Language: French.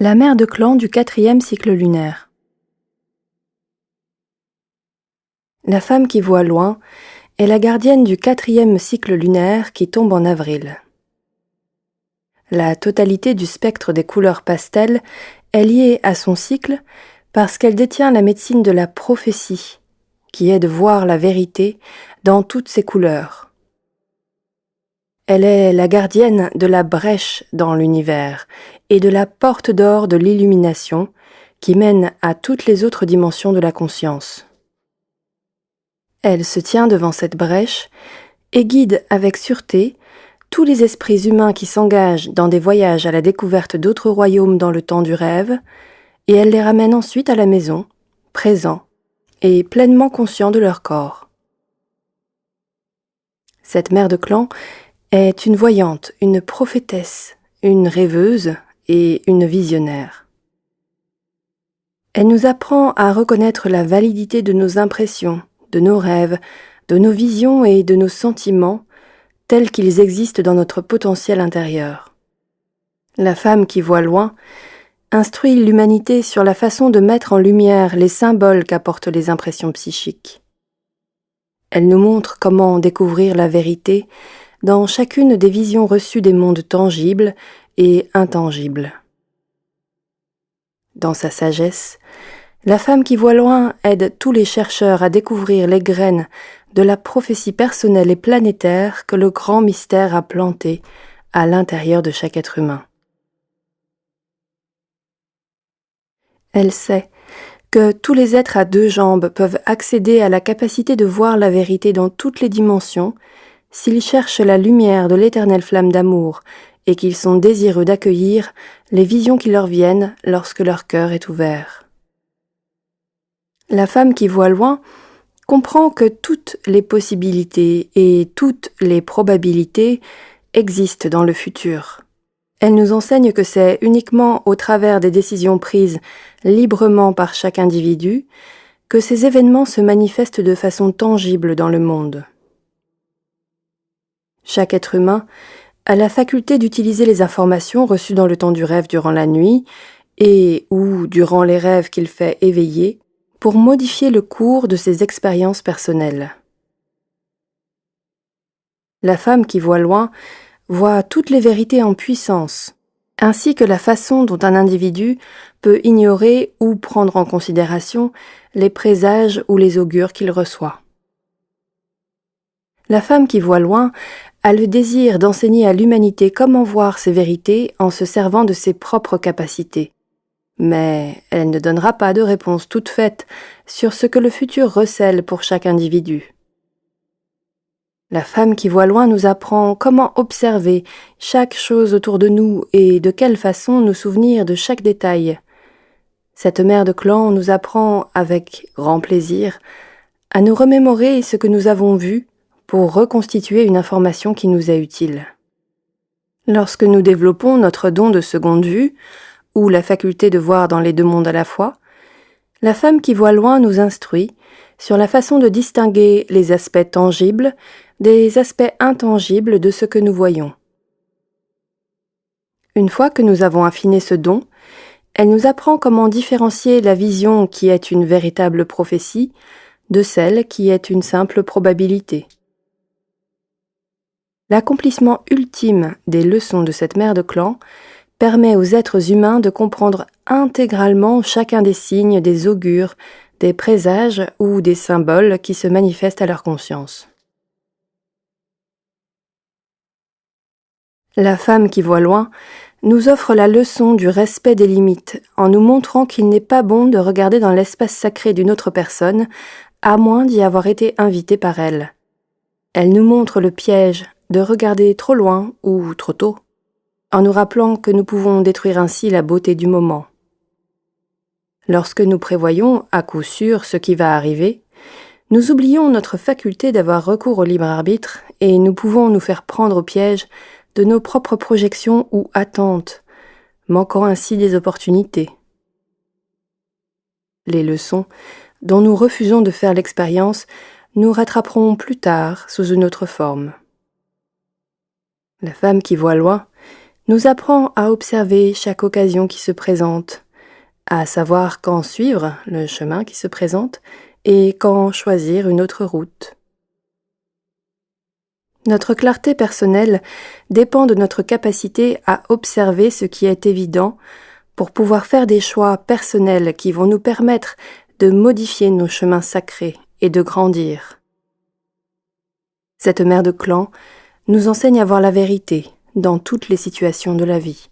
La mère de clan du 4e cycle lunaire. La femme qui voit loin est la gardienne du 4e cycle lunaire qui tombe en avril. La totalité du spectre des couleurs pastel est liée à son cycle parce qu'elle détient la médecine de la prophétie, qui est de voir la vérité dans toutes ses couleurs. Elle est la gardienne de la brèche dans l'univers et de la porte d'or de l'illumination qui mène à toutes les autres dimensions de la conscience. Elle se tient devant cette brèche et guide avec sûreté tous les esprits humains qui s'engagent dans des voyages à la découverte d'autres royaumes dans le temps du rêve, et elle les ramène ensuite à la maison, présents et pleinement conscients de leur corps. Cette mère de clan est une voyante, une prophétesse, une rêveuse et une visionnaire. Elle nous apprend à reconnaître la validité de nos impressions, de nos rêves, de nos visions et de nos sentiments, tels qu'ils existent dans notre potentiel intérieur. La femme qui voit loin instruit l'humanité sur la façon de mettre en lumière les symboles qu'apportent les impressions psychiques. Elle nous montre comment découvrir la vérité dans chacune des visions reçues des mondes tangibles et intangibles. Dans sa sagesse, la femme qui voit loin aide tous les chercheurs à découvrir les graines de la prophétie personnelle et planétaire que le grand mystère a plantées à l'intérieur de chaque être humain. Elle sait que tous les êtres à deux jambes peuvent accéder à la capacité de voir la vérité dans toutes les dimensions s'ils cherchent la lumière de l'éternelle flamme d'amour et qu'ils sont désireux d'accueillir les visions qui leur viennent lorsque leur cœur est ouvert. La femme qui voit loin comprend que toutes les possibilités et toutes les probabilités existent dans le futur. Elle nous enseigne que c'est uniquement au travers des décisions prises librement par chaque individu que ces événements se manifestent de façon tangible dans le monde. Chaque être humain a la faculté d'utiliser les informations reçues dans le temps du rêve durant la nuit et ou durant les rêves qu'il fait éveiller pour modifier le cours de ses expériences personnelles. La femme qui voit loin voit toutes les vérités en puissance, ainsi que la façon dont un individu peut ignorer ou prendre en considération les présages ou les augures qu'il reçoit. La femme qui voit loin a le désir d'enseigner à l'humanité comment voir ces vérités en se servant de ses propres capacités. Mais elle ne donnera pas de réponse toute faite sur ce que le futur recèle pour chaque individu. La femme qui voit loin nous apprend comment observer chaque chose autour de nous et de quelle façon nous souvenir de chaque détail. Cette mère de clan nous apprend avec grand plaisir à nous remémorer ce que nous avons vu pour reconstituer une information qui nous est utile. Lorsque nous développons notre don de seconde vue, ou la faculté de voir dans les deux mondes à la fois, la femme qui voit loin nous instruit sur la façon de distinguer les aspects tangibles des aspects intangibles de ce que nous voyons. Une fois que nous avons affiné ce don, elle nous apprend comment différencier la vision qui est une véritable prophétie de celle qui est une simple probabilité. L'accomplissement ultime des leçons de cette mère de clan permet aux êtres humains de comprendre intégralement chacun des signes, des augures, des présages ou des symboles qui se manifestent à leur conscience. La femme qui voit loin nous offre la leçon du respect des limites en nous montrant qu'il n'est pas bon de regarder dans l'espace sacré d'une autre personne à moins d'y avoir été invité par elle. Elle nous montre le piège de regarder trop loin ou trop tôt, en nous rappelant que nous pouvons détruire ainsi la beauté du moment. Lorsque nous prévoyons à coup sûr ce qui va arriver, nous oublions notre faculté d'avoir recours au libre arbitre et nous pouvons nous faire prendre au piège de nos propres projections ou attentes, manquant ainsi des opportunités. Les leçons dont nous refusons de faire l'expérience nous rattraperont plus tard sous une autre forme. La femme qui voit loin nous apprend à observer chaque occasion qui se présente, à savoir quand suivre le chemin qui se présente et quand choisir une autre route. Notre clarté personnelle dépend de notre capacité à observer ce qui est évident pour pouvoir faire des choix personnels qui vont nous permettre de modifier nos chemins sacrés et de grandir. Cette mère de clan nous enseigne à voir la vérité dans toutes les situations de la vie.